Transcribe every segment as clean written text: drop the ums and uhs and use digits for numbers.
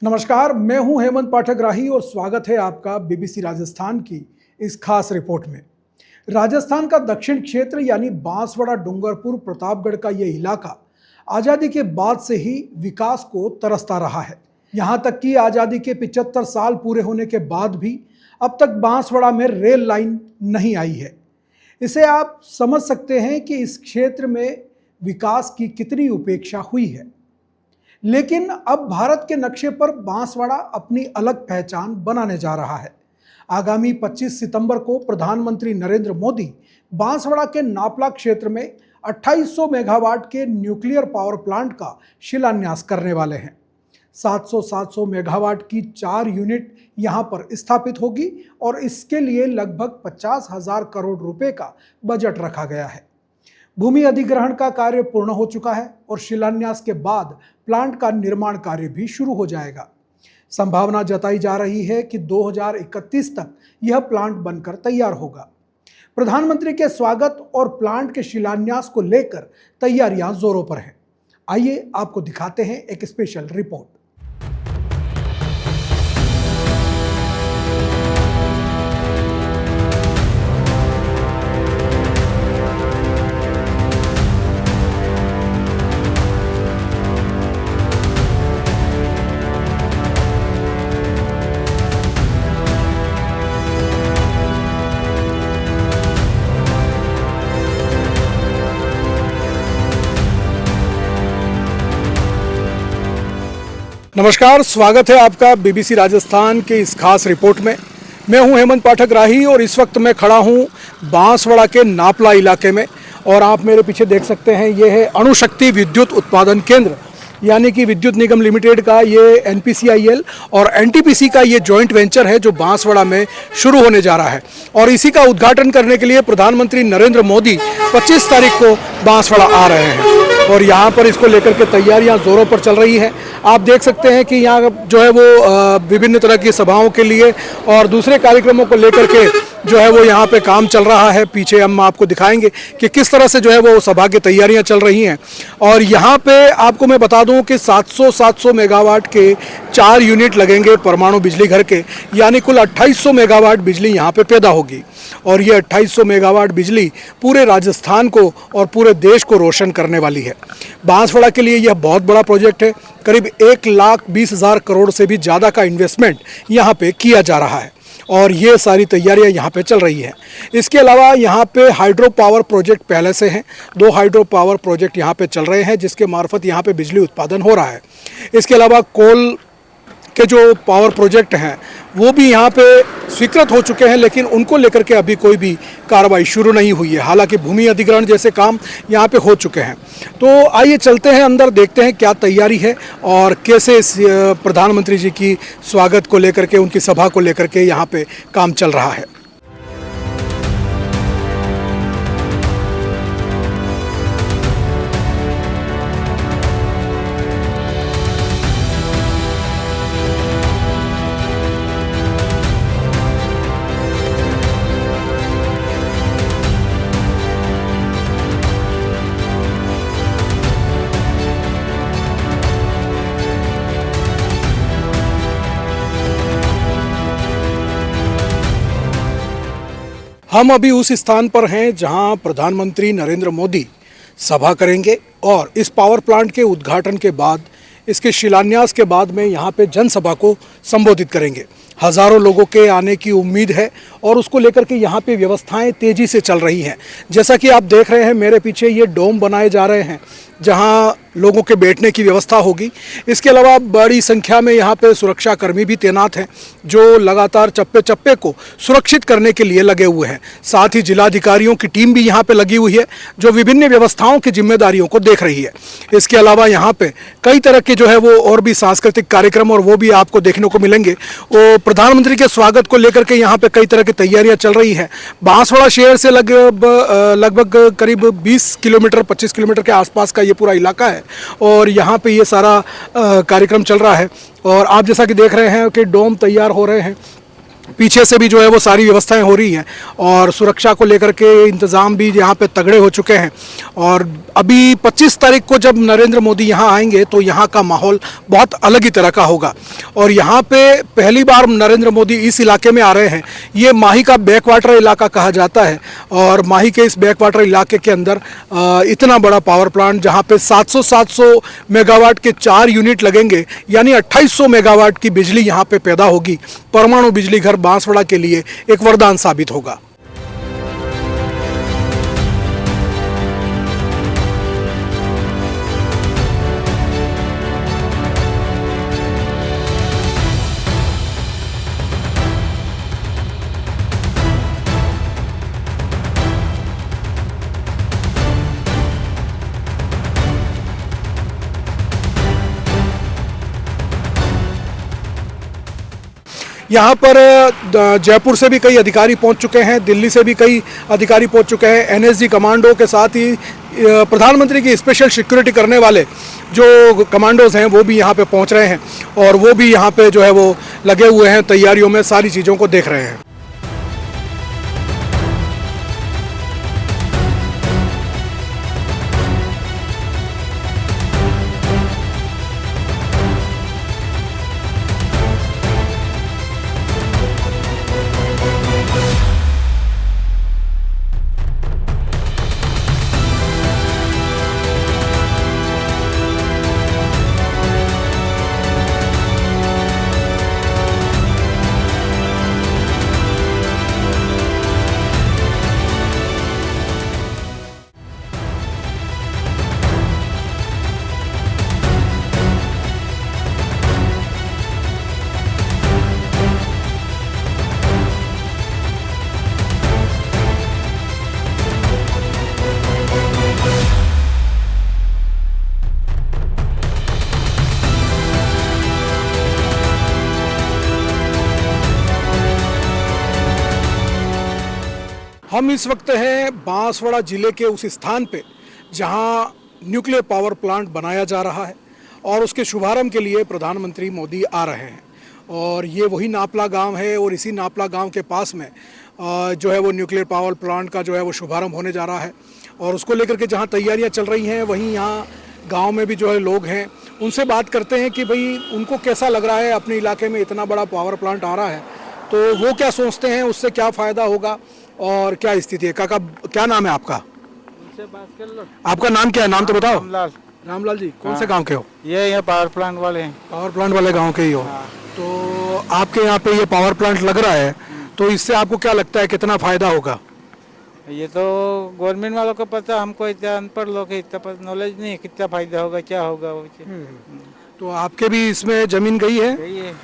नमस्कार, मैं हूं हेमंत पाठक राही और स्वागत है आपका बीबीसी राजस्थान की इस खास रिपोर्ट में। राजस्थान का दक्षिण क्षेत्र यानी बांसवाड़ा, डूंगरपुर, प्रतापगढ़ का ये इलाका आज़ादी के बाद से ही विकास को तरसता रहा है। यहाँ तक कि आज़ादी के 75 साल पूरे होने के बाद भी अब तक बांसवाड़ा में रेल लाइन नहीं आई है। इसे आप समझ सकते हैं कि इस क्षेत्र में विकास की कितनी उपेक्षा हुई है। लेकिन अब भारत के नक्शे पर बांसवाड़ा अपनी अलग पहचान बनाने जा रहा है। आगामी 25 सितंबर को प्रधानमंत्री नरेंद्र मोदी बांसवाड़ा के नापला क्षेत्र में 2800 मेगावाट के न्यूक्लियर पावर प्लांट का शिलान्यास करने वाले हैं। 700 मेगावाट की 4 यूनिट यहां पर स्थापित होगी और इसके लिए लगभग 50,000 करोड़ रुपए का बजट रखा गया है। भूमि अधिग्रहण का कार्य पूर्ण हो चुका है और शिलान्यास के बाद प्लांट का निर्माण कार्य भी शुरू हो जाएगा। संभावना जताई जा रही है कि 2031 तक यह प्लांट बनकर तैयार होगा। प्रधानमंत्री के स्वागत और प्लांट के शिलान्यास को लेकर तैयारियां जोरों पर हैं। आइए आपको दिखाते हैं एक स्पेशल रिपोर्ट। नमस्कार, स्वागत है आपका बीबीसी राजस्थान के इस खास रिपोर्ट में। मैं हूं हेमंत पाठक राही और इस वक्त मैं खड़ा हूं बांसवाड़ा के नापला इलाके में। और आप मेरे पीछे देख सकते हैं, ये है अणुशक्ति विद्युत उत्पादन केंद्र, यानी कि विद्युत निगम लिमिटेड का ये एनपीसीआईएल और एनटीपीसी का ये जॉइंट वेंचर है जो बांसवाड़ा में शुरू होने जा रहा है। और इसी का उद्घाटन करने के लिए प्रधानमंत्री नरेंद्र मोदी 25 तारीख को बांसवाड़ा आ रहे हैं और यहाँ पर इसको लेकर के तैयारियां जोरों पर चल रही हैं। आप देख सकते हैं कि यहाँ जो है वो विभिन्न तरह की सभाओं के लिए और दूसरे कार्यक्रमों को लेकर के जो है वो यहाँ पे काम चल रहा है। पीछे हम आपको दिखाएंगे कि किस तरह से जो है वो सभा की तैयारियां चल रही हैं। और यहाँ पे आपको मैं बता दूं कि 700 मेगावाट के 4 यूनिट लगेंगे परमाणु बिजली घर के, यानी कुल 2800 मेगावाट बिजली यहाँ पे पैदा होगी। और ये 2800 मेगावाट बिजली पूरे राजस्थान को और पूरे देश को रोशन करने वाली है। बांसवाड़ा के लिए यह बहुत बड़ा प्रोजेक्ट है। करीब 1,20,000 करोड़ से भी ज़्यादा का इन्वेस्टमेंट यहाँ पे किया जा रहा है और ये सारी तैयारियां यहाँ पे चल रही हैं। इसके अलावा यहाँ पे हाइड्रो पावर प्रोजेक्ट पहले से हैं। 2 हाइड्रो पावर प्रोजेक्ट यहाँ पे चल रहे हैं जिसके मार्फत यहाँ पे बिजली उत्पादन हो रहा है। इसके अलावा कोल के जो पावर प्रोजेक्ट हैं वो भी यहाँ पे स्वीकृत हो चुके हैं, लेकिन उनको लेकर के अभी कोई भी कार्रवाई शुरू नहीं हुई है। हालांकि भूमि अधिग्रहण जैसे काम यहाँ पे हो चुके हैं। तो आइए चलते हैं अंदर, देखते हैं क्या तैयारी है और कैसे इस प्रधानमंत्री जी की स्वागत को लेकर के, उनकी सभा को लेकर के यहाँ पे काम चल रहा है। हम अभी उस स्थान पर हैं जहां प्रधानमंत्री नरेंद्र मोदी सभा करेंगे और इस पावर प्लांट के उद्घाटन के बाद, इसके शिलान्यास के बाद में यहाँ पे जनसभा को संबोधित करेंगे। हज़ारों लोगों के आने की उम्मीद है और उसको लेकर के यहाँ पे व्यवस्थाएं तेज़ी से चल रही हैं। जैसा कि आप देख रहे हैं मेरे पीछे, ये डोम बनाए जा रहे हैं जहाँ लोगों के बैठने की व्यवस्था होगी। इसके अलावा बड़ी संख्या में यहाँ पे सुरक्षाकर्मी भी तैनात हैं जो लगातार चप्पे चप्पे को सुरक्षित करने के लिए लगे हुए हैं। साथ ही जिलाधिकारियों की टीम भी यहाँ पे लगी हुई है जो विभिन्न व्यवस्थाओं की जिम्मेदारियों को देख रही है। इसके अलावा यहाँ पे कई तरह के जो है वो और भी सांस्कृतिक कार्यक्रम और वो भी आपको देखने को मिलेंगे। वो प्रधानमंत्री के स्वागत को लेकर के यहाँ पे कई तरह की तैयारियाँ चल रही हैं। बांसवाड़ा शहर से लगभग करीब 20 किलोमीटर 25 किलोमीटर के आसपास का ये पूरा इलाका है और यहाँ पे ये सारा कार्यक्रम चल रहा है। और आप जैसा कि देख रहे हैं कि डोम तैयार हो रहे हैं पीछे से भी जो है वो सारी व्यवस्थाएं हो रही हैं और सुरक्षा को लेकर के इंतज़ाम भी यहाँ पे तगड़े हो चुके हैं। और अभी 25 तारीख को जब नरेंद्र मोदी यहाँ आएंगे तो यहाँ का माहौल बहुत अलग ही तरह का होगा। और यहाँ पे पहली बार नरेंद्र मोदी इस इलाके में आ रहे हैं। ये माही का बैकवाटर इलाका कहा जाता है और माही के इस बैकवाटर इलाके के अंदर इतना बड़ा पावर प्लांट जहाँ पे 700 मेगावाट के 4 यूनिट लगेंगे, यानी 2800 मेगावाट की बिजली यहाँ पे पैदा होगी। परमाणु बिजली घर बांसवाड़ा के लिए एक वरदान साबित होगा। यहाँ पर जयपुर से भी कई अधिकारी पहुँच चुके हैं, दिल्ली से भी कई अधिकारी पहुँच चुके हैं। एनएसजी कमांडो के साथ ही प्रधानमंत्री की स्पेशल सिक्योरिटी करने वाले जो कमांडोज हैं वो भी यहाँ पे पहुँच रहे हैं और वो भी यहाँ पे जो है वो लगे हुए हैं, तैयारियों में सारी चीज़ों को देख रहे हैं। हम इस वक्त हैं बांसवाड़ा जिले के उस स्थान पे जहां न्यूक्लियर पावर प्लांट बनाया जा रहा है और उसके शुभारंभ के लिए प्रधानमंत्री मोदी आ रहे हैं। और ये वही नापला गांव है और इसी नापला गांव के पास में जो है वो न्यूक्लियर पावर प्लांट का जो है वो शुभारंभ होने जा रहा है। और उसको लेकर के जहां तैयारियां चल रही हैं वहीं यहाँ गांव में भी जो है लोग हैं, उनसे बात करते हैं कि भाई उनको कैसा लग रहा है, अपने इलाके में इतना बड़ा पावर प्लांट आ रहा है तो वो क्या सोचते हैं, उससे क्या फ़ायदा होगा और क्या स्थिति है। काका क्या नाम है आपका? बात कर लो। आपका नाम क्या है, नाम तो बताओ। रामलाल। रामलाल जी, कौन से गांव के हो? ये पावर प्लांट वाले हैं। पावर प्लांट वाले गांव के ही हो। तो आपके यहाँ पे ये पावर प्लांट लग रहा है तो इससे आपको क्या लगता है कितना फायदा होगा? ये तो गवर्नमेंट वालों को पता, हमको इतना अनपढ़ लोग है, इतना नॉलेज नहीं है कितना फायदा होगा क्या होगा। तो आपके भी इसमें जमीन गई है? यही है।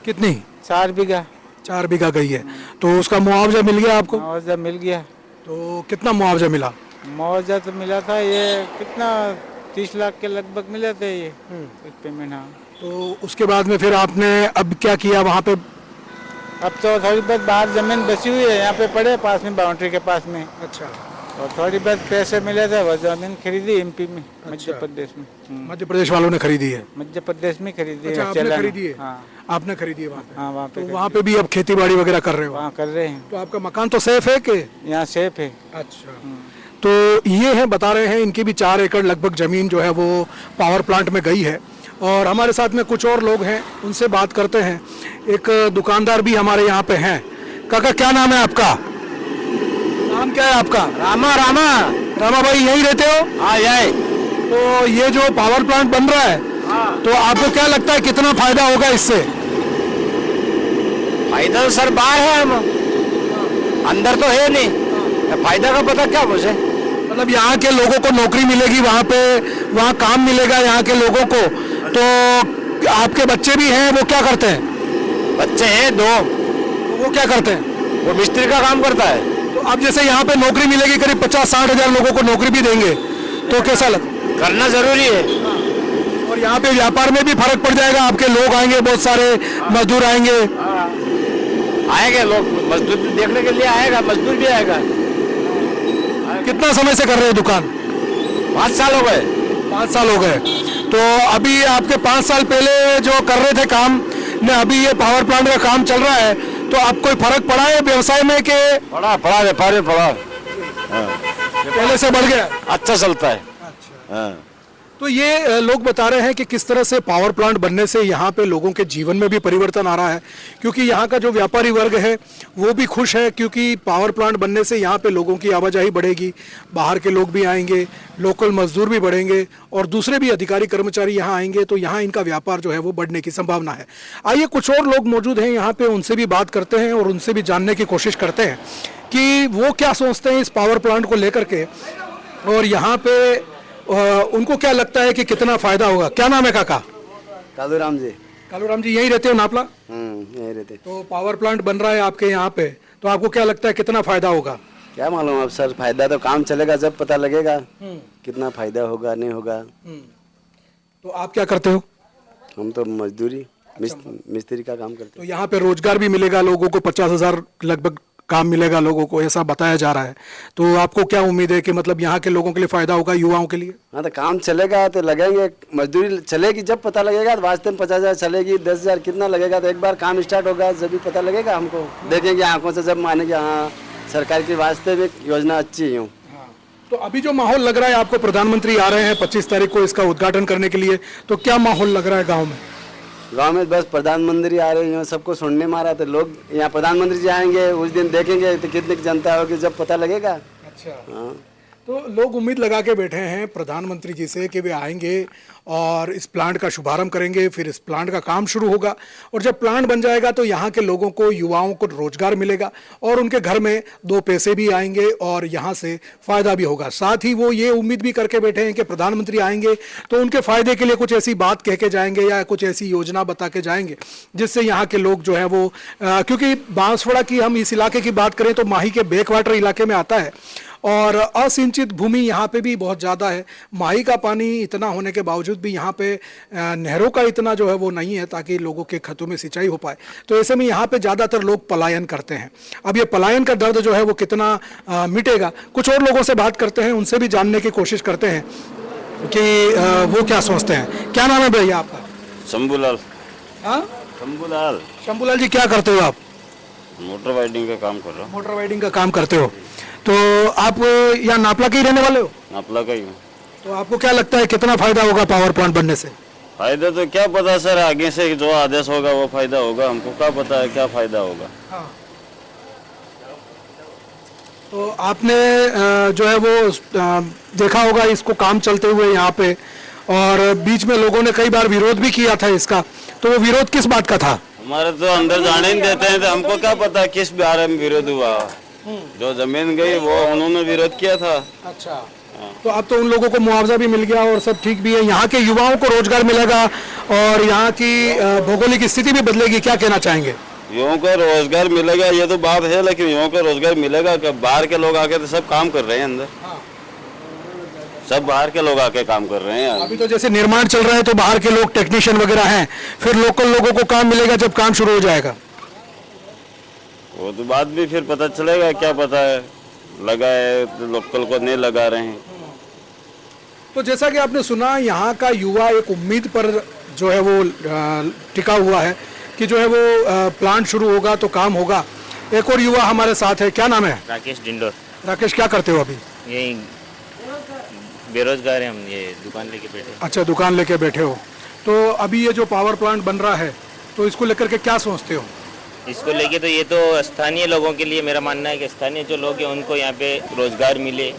कितनी? 4 बीघा। 4 बीघा गई है। तो उसका मुआवजा मिल गया आपको? मुआवजा मिल गया। तो कितना मुआवजा मिला? मुआवजा तो मिला था, ये कितना 30 लाख के लगभग मिले थे ये पेमेंट। हाँ। तो उसके बाद में फिर आपने अब क्या किया वहाँ पे? अब तो थोड़ी बहुत बाहर जमीन बची हुई है, यहाँ पे पड़े पास में, बाउंड्री के पास में। अच्छा। और थोड़ी बहुत पैसे मिले थे, वो जमीन खरीदी एमपी में। अच्छा। मध्य प्रदेश में। मध्य प्रदेश वालों ने खरीदी है? मध्य प्रदेश में खरीदी है। अच्छा, आपने खरीदी है? हाँ। आपने खरीदी है वहाँ पे? हाँ, वहाँ पे। तो वहाँ पे भी अब खेती बाड़ी वगैरह कर रहे हो? वहाँ कर रहे हैं। तो आपका मकान तो सेफ है कि? यहाँ सेफ है। अच्छा। तो ये है, बता रहे हैं इनकी भी 4 एकड़ लगभग ज़मीन जो है वो पावर प्लांट में गई है। और हमारे साथ में कुछ और लोग हैं, उनसे बात करते हैं। एक दुकानदार भी हमारे यहाँ पे हैं। काका क्या नाम है आपका? नाम क्या है आपका? रामा। रामा भाई यहीं रहते हो? हाँ यही। तो ये जो पावर प्लांट बन रहा है तो आपको क्या लगता है कितना फायदा होगा इससे? फायदा तो सर बाहर है, हम अंदर तो है नहीं। फायदा का पता क्या मुझे? मतलब यहाँ के लोगों को नौकरी मिलेगी, वहाँ काम मिलेगा यहाँ के लोगों को। तो आपके बच्चे भी हैं, वो क्या करते हैं? बच्चे हैं 2। वो क्या करते हैं? वो मिस्त्री का काम करता है। तो अब जैसे यहाँ पे नौकरी मिलेगी, करीब 50-60 हज़ार लोगों को नौकरी भी देंगे, तो कैसा करना जरूरी है। और यहाँ पे व्यापार में भी फर्क पड़ जाएगा, आपके लोग आएंगे, बहुत सारे मजदूर आएंगे। आएंगे लोग, मजदूर देखने के लिए आएगा, मजदूर भी आएगा। कितना समय से कर रहे हो दुकान? 5 साल हो गए। 5 साल हो गए। तो अभी आपके 5 साल पहले जो कर रहे थे काम ने, अभी ये पावर प्लांट का काम चल रहा है तो आप कोई फर्क पड़ा है व्यवसाय में कि पड़ा पड़ा व्यापार में पड़ा। हाँ, पहले से बढ़ गया? अच्छा चलता है। अच्छा। हाँ। तो ये लोग बता रहे हैं कि किस तरह से पावर प्लांट बनने से यहाँ पे लोगों के जीवन में भी परिवर्तन आ रहा है, क्योंकि यहाँ का जो व्यापारी वर्ग है वो भी खुश है, क्योंकि पावर प्लांट बनने से यहाँ पे लोगों की आवाजाही बढ़ेगी, बाहर के लोग भी आएंगे, लोकल मजदूर भी बढ़ेंगे और दूसरे भी अधिकारी कर्मचारी यहाँ आएंगे, तो यहाँ इनका व्यापार जो है वो बढ़ने की संभावना है। आइए कुछ और लोग मौजूद हैं यहाँ पे, उनसे भी बात करते हैं और उनसे भी जानने की कोशिश करते हैं कि वो क्या सोचते हैं इस पावर प्लांट को लेकर के, और यहाँ पे उनको क्या लगता है कि कितना फायदा होगा। क्या नाम है काका? कालूराम जी। कालूराम जी, यहीं रहते हो नापला? यही रहते। तो पावर प्लांट बन रहा है आपके यहाँ पे, तो आपको क्या लगता है कितना फायदा होगा? क्या मालूम अब सर, फायदा तो काम चलेगा जब पता लगेगा कितना फायदा होगा नहीं होगा। तो आप क्या करते हो? हम तो मजदूरी मिस्त्री का काम करते तो यहाँ पे रोजगार भी मिलेगा लोगों को, 50,000 लगभग काम मिलेगा लोगों को, ऐसा बताया जा रहा है। तो आपको क्या उम्मीद है कि मतलब यहाँ के लोगों के लिए फायदा होगा, युवाओं के लिए? हाँ, तो काम चलेगा तो लगेंगे, मजदूरी चलेगी जब पता लगेगा। तो वास्ते में 50,000 चलेगी, 10,000 कितना लगेगा, तो एक बार काम स्टार्ट होगा जब भी पता लगेगा हमको। देखेंगे आंखों से जब मानेंगे हाँ सरकार की वास्ते में योजना अच्छी है। तो अभी जो माहौल लग रहा है आपको, प्रधानमंत्री आ रहे हैं 25 तारीख को इसका उद्घाटन करने के लिए, तो क्या माहौल लग रहा है गाँव में? गांव में बस प्रधानमंत्री आ रहे हैं, सबको सुनने मारा, तो लोग यहाँ प्रधानमंत्री जी आएंगे उस दिन देखेंगे तो कितनी जनता होगी जब पता लगेगा। अच्छा। हाँ। तो लोग उम्मीद लगा के बैठे हैं प्रधानमंत्री जी से कि वे आएंगे और इस प्लांट का शुभारंभ करेंगे, फिर इस प्लांट का काम शुरू होगा, और जब प्लांट बन जाएगा तो यहाँ के लोगों को, युवाओं को रोजगार मिलेगा और उनके घर में 2 पैसे भी आएंगे और यहाँ से फायदा भी होगा। साथ ही वो ये उम्मीद भी करके बैठे हैं कि प्रधानमंत्री आएंगे तो उनके फायदे के लिए कुछ ऐसी बात कह के जाएंगे या कुछ ऐसी योजना बता के जाएंगे जिससे यहाँ के लोग जो है वो क्योंकि बांसवाड़ा की हम इस इलाके की बात करें तो माही के बैकवाटर इलाके में आता है और असिंचित भूमि यहाँ पे भी बहुत ज़्यादा है। माही का पानी इतना होने के बावजूद भी यहाँ पे नहरों का इतना जो है वो नहीं है ताकि लोगों के खेतों में सिंचाई हो पाए। तो ऐसे में यहाँ पे ज़्यादातर लोग पलायन करते हैं। अब ये पलायन का दर्द जो है वो कितना मिटेगा, कुछ और लोगों से बात करते हैं, उनसे भी जानने की कोशिश करते हैं कि वो क्या सोचते हैं। क्या नाम है भैया आपका? शंभूलाल। हाँ, शंभूलाल। शंभूलाल जी, क्या करते हो आप? मोटर वाइडिंग का काम कर रहा हूँ। मोटर वाइडिंग का काम करते हो, तो आप यहाँ नापला के ही रहने वाले हो? नापला का ही हूँ। तो आपको क्या लगता है कितना फायदा होगा पावर प्लांट बनने से? फायदा तो क्या पता सर, आगे से जो आदेश होगा वो फायदा होगा, हमको क्या पता है क्या फायदा होगा। हाँ। तो आपने जो है वो देखा होगा इसको काम चलते हुए यहाँ पे, और बीच में लोगों ने कई बार विरोध भी किया था इसका, तो वो विरोध किस बात का था? हमारे तो अंदर जाने नहीं देते हैं, तो हमको क्या पता किस बारे में विरोध हुआ। जो जमीन गई वो उन्होंने विरोध किया था। अच्छा। तो अब तो उन लोगों को मुआवजा भी मिल गया और सब ठीक भी है, यहाँ के युवाओं को रोजगार मिलेगा और यहाँ की भौगोलिक स्थिति भी बदलेगी। क्या कहना चाहेंगे? युवाओं को रोजगार मिलेगा ये तो बात है, लेकिन युवाओं को रोजगार मिलेगा कब? बाहर के लोग आके तो सब काम कर रहे हैं अंदर। सब बाहर के लोग आके काम कर रहे हैं। अभी तो जैसे निर्माण चल रहा है तो बाहर के लोग टेक्नीशियन वगैरह हैं, फिर लोकल लोगों को काम मिलेगा जब काम शुरू हो जाएगा। वो तो बात भी फिर पता चलेगा, क्या पता है लगा है तो लोकल को नहीं लगा रहे हैं। तो जैसा कि आपने सुना, यहाँ का युवा एक उम्मीद पर जो है वो टिका हुआ है कि जो है वो प्लांट शुरू होगा तो काम होगा। एक और युवा हमारे साथ है, क्या नाम है? राकेश डिंडोर। राकेश, क्या करते हो अभी? यही बेरोजगार है, हम ये दुकान लेके बैठे। अच्छा, दुकान लेके बैठे हो। तो अभी ये जो पावर प्लांट बन रहा है तो इसको लेकर के क्या सोचते हो? इसको लेके तो ये तो स्थानीय लोगों के लिए मेरा मानना है कि स्थानीय जो लोग हैं उनको यहाँ पे रोजगार मिले,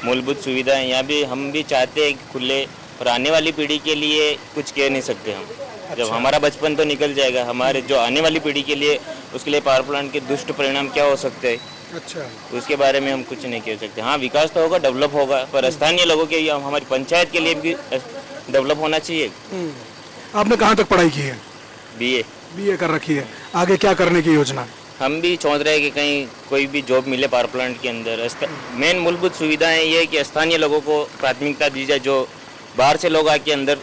मूलभूत सुविधाएं यहाँ भी हम भी चाहते हैं खुले, और आने वाली पीढ़ी के लिए कुछ कह नहीं सकते हम। जब हमारा बचपन तो निकल जाएगा, हमारे जो आने वाली पीढ़ी के लिए उसके लिए पावर प्लांट के दुष्ट परिणाम क्या हो सकते हैं, अच्छा, उसके बारे में हम कुछ नहीं कह सकते। हाँ, विकास तो होगा, डेवलप होगा, पर स्थानीय लोगों के लिए, हमारी पंचायत के लिए भी डेवलप होना चाहिए। आपने कहाँ तक पढ़ाई की है? बीए कर रखी है। आगे क्या करने की योजना? हम भी सोच रहे हैं कि कहीं कोई भी जॉब मिले पावर प्लांट के अंदर। मेन मूलभूत सुविधाएं ये है कि स्थानीय लोगों को प्राथमिकता दी जाए। जो बाहर से लोग आके अंदर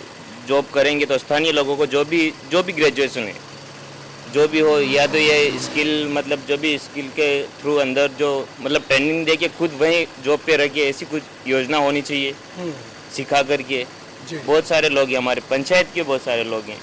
जॉब करेंगे तो स्थानीय लोगों को जो भी ग्रेजुएशन है, जो भी हो, या तो ये स्किल, मतलब जो भी स्किल के थ्रू अंदर जो मतलब ट्रेनिंग दे के खुद वहीं जॉब पे रखे, ऐसी कुछ योजना होनी चाहिए सिखा करके। बहुत सारे लोग हैं, हमारे पंचायत के बहुत सारे लोग हैं।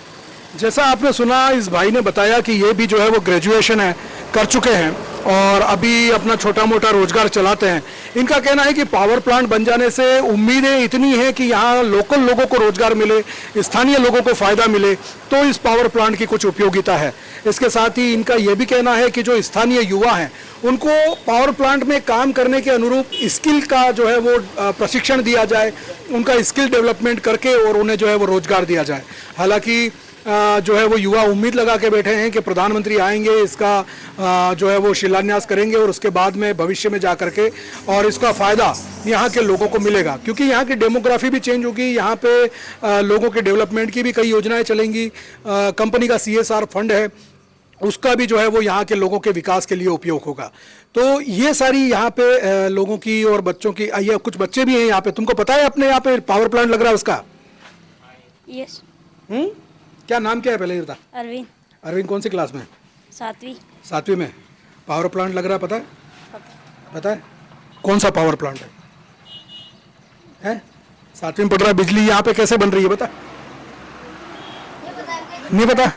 जैसा आपने सुना, इस भाई ने बताया कि ये भी जो है वो ग्रेजुएशन है कर चुके हैं और अभी अपना छोटा मोटा रोजगार चलाते हैं। इनका कहना है कि पावर प्लांट बन जाने से उम्मीदें इतनी हैं कि यहाँ लोकल लोगों को रोजगार मिले, स्थानीय लोगों को फायदा मिले, तो इस पावर प्लांट की कुछ उपयोगिता है। इसके साथ ही इनका यह भी कहना है कि जो स्थानीय युवा हैं उनको पावर प्लांट में काम करने के अनुरूप स्किल का जो है वो प्रशिक्षण दिया जाए, उनका स्किल डेवलपमेंट करके और उन्हें जो है वो रोजगार दिया जाए। हालांकि जो है वो युवा उम्मीद लगा के बैठे हैं कि प्रधानमंत्री आएंगे, इसका जो है वो शिलान्यास करेंगे और उसके बाद में भविष्य में जा करके और इसका फ़ायदा यहाँ के लोगों को मिलेगा, क्योंकि यहाँ की डेमोग्राफी भी चेंज होगी, यहाँ पे लोगों के डेवलपमेंट की भी कई योजनाएं चलेंगी। कंपनी का CSR फंड है, उसका भी जो है वो यहाँ के लोगों के विकास के लिए उपयोग होगा। तो ये सारी यहाँ पे लोगों की और बच्चों की, ये कुछ बच्चे भी हैं यहाँ पे। तुमको पता है अपने यहाँ पे पावर प्लांट लग रहा है उसका? यस। क्या नाम क्या है पहले ये बता। अरविंद। अरविंद कौन सी क्लास में? 7वीं। 7वीं में। पावर प्लांट लग रहा है, पता है? पता है कौन सा पावर प्लांट है? 7वीं में पढ़ रहा है। बिजली यहाँ पे कैसे बन रही है बता? नहीं पता?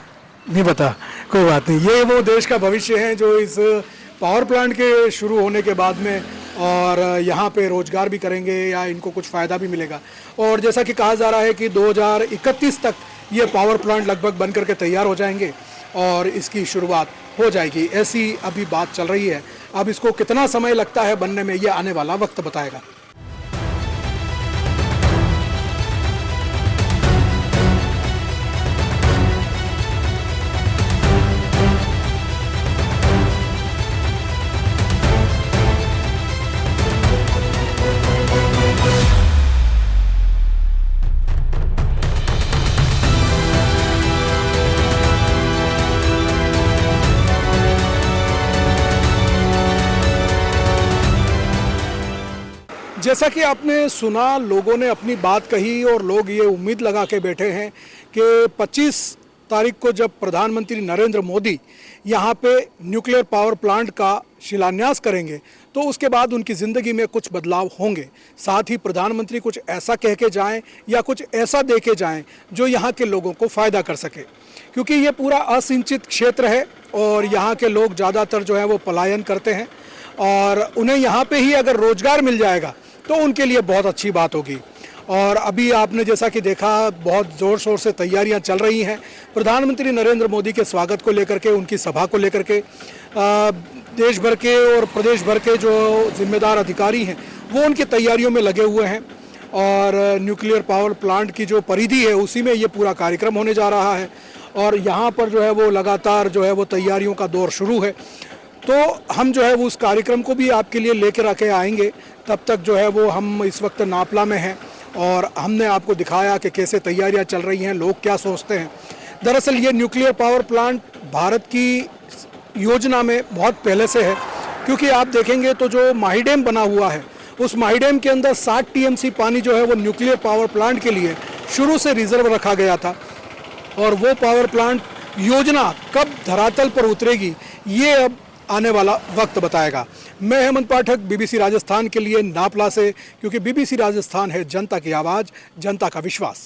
नहीं पता, कोई बात नहीं। ये वो देश का भविष्य है जो इस पावर प्लांट के शुरू होने के बाद में और यहाँ पे रोजगार भी करेंगे या इनको कुछ फ़ायदा भी मिलेगा। और जैसा कि कहा जा रहा है कि 2031 तक ये पावर प्लांट लगभग बन करके तैयार हो जाएंगे और इसकी शुरुआत हो जाएगी, ऐसी अभी बात चल रही है। अब इसको कितना समय लगता है बनने में, ये आने वाला वक्त बताएगा। जैसा कि आपने सुना, लोगों ने अपनी बात कही और लोग ये उम्मीद लगा के बैठे हैं कि 25 तारीख को जब प्रधानमंत्री नरेंद्र मोदी यहाँ पे न्यूक्लियर पावर प्लांट का शिलान्यास करेंगे तो उसके बाद उनकी ज़िंदगी में कुछ बदलाव होंगे। साथ ही प्रधानमंत्री कुछ ऐसा कह के जाएँ या कुछ ऐसा दे के जाएँ जो यहाँ के लोगों को फ़ायदा कर सके, क्योंकि ये पूरा असिंचित क्षेत्र है और यहाँ के लोग ज़्यादातर जो है वो पलायन करते हैं और उन्हें यहाँ पे ही अगर रोज़गार मिल जाएगा तो उनके लिए बहुत अच्छी बात होगी। और अभी आपने जैसा कि देखा, बहुत ज़ोर शोर से तैयारियां चल रही हैं प्रधानमंत्री नरेंद्र मोदी के स्वागत को लेकर के, उनकी सभा को लेकर के। देश भर के और प्रदेश भर के जो जिम्मेदार अधिकारी हैं वो उनकी तैयारियों में लगे हुए हैं और न्यूक्लियर पावर प्लांट की जो परिधि है उसी में ये पूरा कार्यक्रम होने जा रहा है और यहाँ पर जो है वो लगातार जो है वो तैयारियों का दौर शुरू है। तो हम जो है वो उस कार्यक्रम को भी आपके लिए लेकर आके आएंगे। तब तक जो है वो हम इस वक्त नापला में हैं और हमने आपको दिखाया कि कैसे तैयारियां चल रही हैं, लोग क्या सोचते हैं। दरअसल ये न्यूक्लियर पावर प्लांट भारत की योजना में बहुत पहले से है, क्योंकि आप देखेंगे तो जो माही डैम बना हुआ है उस माही डैम के अंदर 60 TMC पानी जो है वो न्यूक्लियर पावर प्लांट के लिए शुरू से रिजर्व रखा गया था और वो पावर प्लांट योजना कब धरातल पर उतरेगी ये अब आने वाला वक्त बताएगा। मैं हेमंत पाठक, BBC राजस्थान के लिए नापला से, क्योंकि BBC राजस्थान है जनता की आवाज़, जनता का विश्वास।